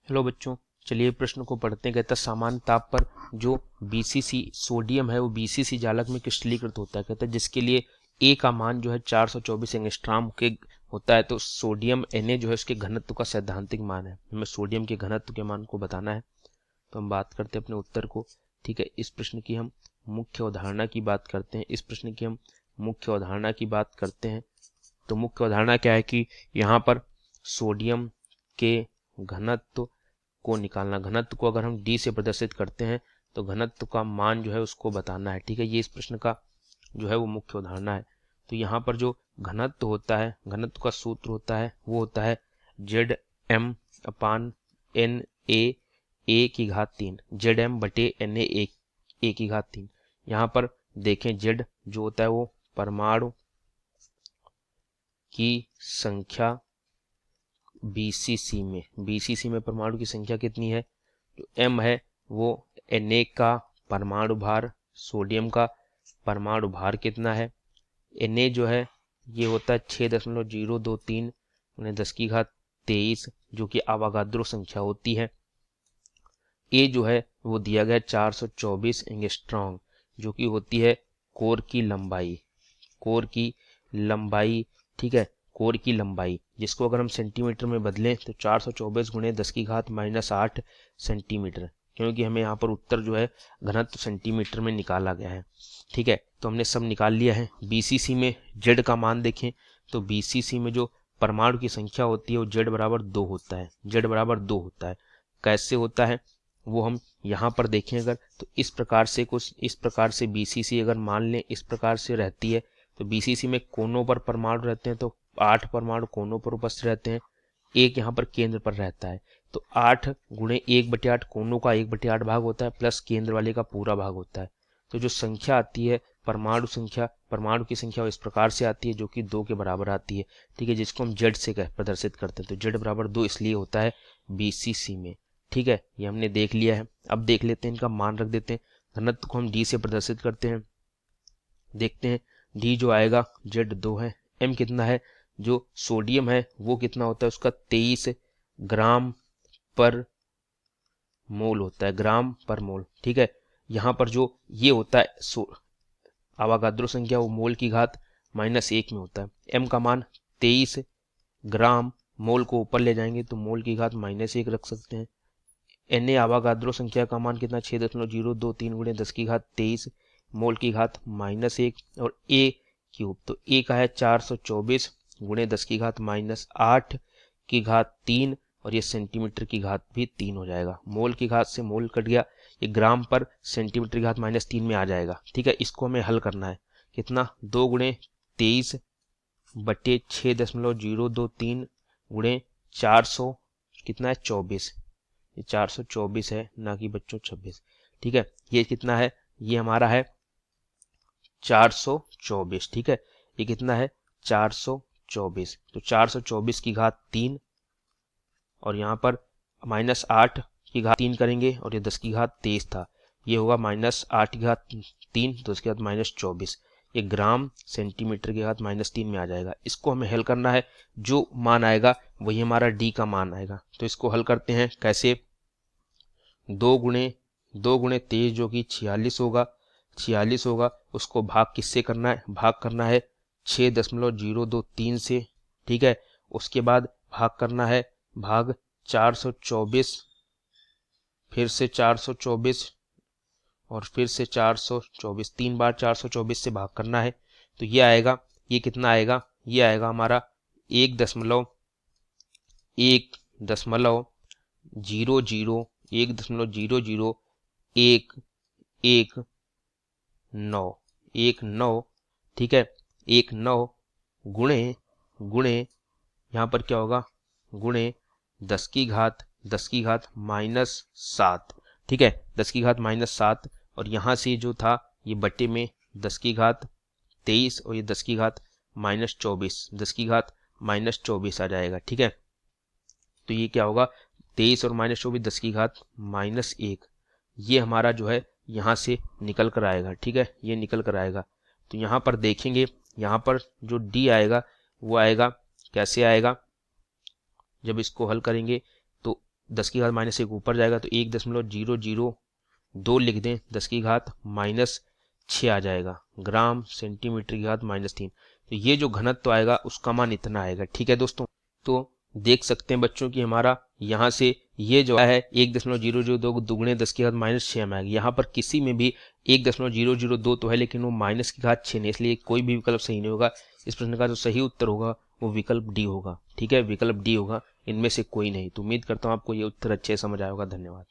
Hello बच्चों, चलिए प्रश्न को पढ़ते हैं। कहता है सामान्य ताप पर जो बीसीसी सोडियम है वो बीसीसी जालक में क्रिस्टलीकृत होता है। कहता है जिसके लिए ए का मान जो है 424 एंगस्ट्रॉम के होता है, तो सोडियम Na जो है उसके घनत्व का सैद्धांतिक मान है। हमें सोडियम के घनत्व के मान को बताना है, तो हम बात करते हैं अपने उत्तर को। ठीक है, इस प्रश्न की हम मुख्य अवधारणा की बात करते हैं। तो मुख्य अवधारणा क्या है कि यहाँ पर सोडियम के घनत्व को निकालना। घनत्व को अगर हम डी से प्रदर्शित करते हैं तो घनत्व का मान जो है उसको बताना है। ठीक है, ये इस प्रश्न का जो है वो मुख्य उदाहरण है। तो यहाँ पर जो घनत्व होता है, घनत्व का सूत्र होता है वो होता है ZM/Na ZM/Na A⁻3। यहाँ पर देखें Z जो होता है वो परमाणु की संख्या बीसीसी में परमाणु की संख्या कितनी है, जो M है वो Na का परमाणु भार, सोडियम का परमाणु भार कितना है। Na जो है ये होता है 6.023 × 10⁻23 जो कि आवागाद्रो संख्या होती है। A जो है वो दिया गया 424 एंगस्ट्रॉम जो कि होती है कोर की लंबाई। ठीक है, कोर की लंबाई जिसको अगर हम सेंटीमीटर में बदलें तो 424 × 10⁻8 सेंटीमीटर, क्योंकि हमें यहाँ पर उत्तर जो है घनत्व सेंटीमीटर में निकाला गया है। ठीक है, तो हमने सब निकाल लिया है। बीसीसी में जेड का मान देखें तो बीसीसी में जो परमाणु की संख्या होती है वो Z/2 होता है। कैसे होता है वो हम यहाँ पर देखें अगर, तो इस प्रकार से बीसीसी अगर मान लें इस प्रकार से रहती है, तो बीसीसी में कोनों पर परमाणु रहते हैं, तो 8 परमाणु कोनों पर उपस्थित रहते हैं, एक यहाँ पर केंद्र पर रहता है। तो 8 × 1/8 कोनों का 1/8 भाग होता है प्लस केंद्र वाले का पूरा भाग होता है। तो जो संख्या आती है परमाणु की संख्या इस प्रकार से आती है जो कि 2 के बराबर आती है। ठीक है, जिसको हम जेड से प्रदर्शित करते हैं, तो Z/2 इसलिए होता है बीसीसी में। ठीक है, ये हमने देख लिया है। अब देख लेते हैं, इनका मान रख देते हैं। घनत्व को हम डी से प्रदर्शित करते हैं। देखते हैं डी जो आएगा Z2 है। M कितना है, जो सोडियम है वो कितना होता है, उसका 23 ग्राम पर मोल होता है, ग्राम पर मोल। ठीक है, यहाँ पर जो ये होता है आवागाद्रो संख्या वो मोल की घात -1 में होता है। M का मान 23 ग्राम, मोल को ऊपर ले जाएंगे तो मोल की घात -1 रख सकते हैं। Na आवागाद्रो संख्या का मान कितना 6.023 × 10⁻23 मोल की घात -1, और A³ तो A का है 424 × 10⁻8 और ये सेंटीमीटर की घात भी 3 हो जाएगा। मोल की घात से मोल कट गया, ये ग्राम पर सेंटीमीटर की घात -3 में आ जाएगा। ठीक है, इसको हमें हल करना है। कितना, 2 × 23/6.023 × 400 कितना है 24। ये 424 है ना कि बच्चों 26। ठीक है, ये कितना है, ये हमारा है 424। ठीक है, ये कितना है 424, तो 424 की घात 3 और यहाँ पर -8 की घात 3 करेंगे और ये 10 की घात 23 था, ये होगा -8 की घात 3 तो इसके बाद -24, ये ग्राम सेंटीमीटर की घात -3 में आ जाएगा। इसको हमें हल करना है, जो मान आएगा वही हमारा डी का मान आएगा। तो इसको हल करते हैं कैसे, 2 × 23 जो कि 46 होगा, उसको भाग किससे करना है, भाग करना है 6.023 से। ठीक है, उसके बाद भाग करना है भाग 424, फिर से 424 और फिर से 424, 3 बार 424 से भाग करना है। तो ये आएगा, ये कितना आएगा, ये आएगा हमारा 1.00119। ठीक है, 19 गुणे यहाँ पर क्या होगा, गुणे 10 की घात -7। ठीक है, 10 की घात -7 और यहाँ से जो था ये बटे में 10 की घात 23 और ये 10 की घात -24, 10 की घात -24 आ जाएगा। ठीक है, तो ये क्या होगा 23 और -24, 10 की घात -1, ये हमारा जो है यहाँ से निकल कर आएगा। ठीक है, ये निकल कर आएगा। तो यहाँ पर देखेंगे, यहाँ पर जो डी आएगा वो आएगा, कैसे आएगा, जब इसको हल करेंगे तो 10⁻1 ऊपर जाएगा तो 1.002 लिख दें, 10⁻6 आ जाएगा, ग्राम सेंटीमीटर की घात -3। तो ये जो घनत्व आएगा उसका मान इतना आएगा। ठीक है दोस्तों, तो देख सकते हैं बच्चों कि हमारा यहाँ से ये जो है 1.002 दुगुने 10⁻6 में आएगा। यहाँ पर किसी में भी 1.002 तो है, लेकिन वो -6 नहीं, इसलिए कोई भी विकल्प सही नहीं होगा। इस प्रश्न का जो सही उत्तर होगा वो विकल्प डी होगा। ठीक है, विकल्प डी होगा, इनमें से कोई नहीं। तो उम्मीद करता हूँ आपको ये उत्तर अच्छे से समझ आया होगा। धन्यवाद।